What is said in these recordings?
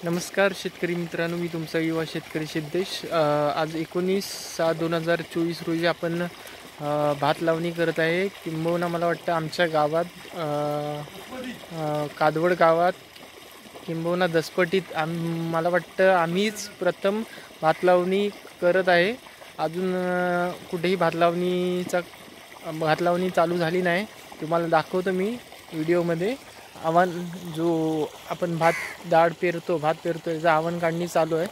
नमस्कार शेतकरी मित्रांनो, मी तुमचा युवा शेतकरी सिद्धेश। आज 19/6/2024 रोजी आपण भात लावणी करत आहे। किंबहुना मला वाटतं आमच्या गावात कादवड गावात किंबहुना दसपटीत मला वाटतं आम्हीच प्रथम भात लावणी करत आहे। अजून कुठेही भात लावणी चालू झाली नाही। तुम्हाला दाखवतो मी व्हिडिओमध्ये। जो आपण भात पेरतो याचा आवन काढणी चालू आहे।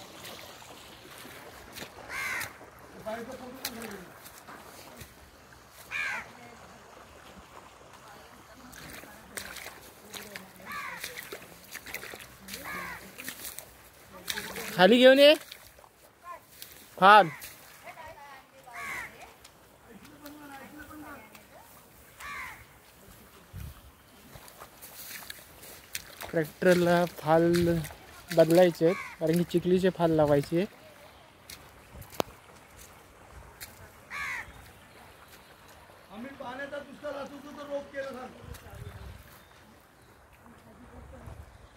खाली घेऊन ये फाल। ट्रॅक्टरला फाल बदलायचे आहेत, कारण की चिखलीचे फाल लावायचे। आम्ही पाण्याचा दुष्काळ असतो तर रोप केलं सर।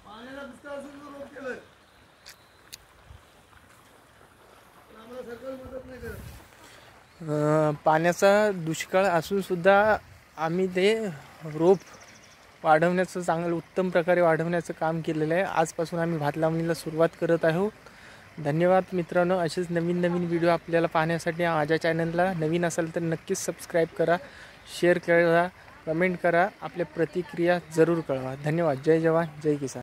पाण्याचा दुष्काळ असून तर रोप केलं, आम्हाला सरकार मदत नाही करत। पाण्याचा दुष्काळ असून सुद्धा आम्ही ते रोप वाढवण्याचं चांगलं उत्तम प्रकारे वाढवण्याचं काम केलेलं आहे। आजपासून आम्ही भात लावणीला सुरुवात करत आहोत। धन्यवाद मित्रांनो। असेच नवीन व्हिडिओ आपल्याला पाहण्यासाठी माझ्या चॅनलला नवीन असाल तर नक्कीच सबस्क्राईब करा, शेअर करा, कमेंट करा, आपल्या प्रतिक्रिया जरूर कळवा। धन्यवाद। जय जवान जय किसान।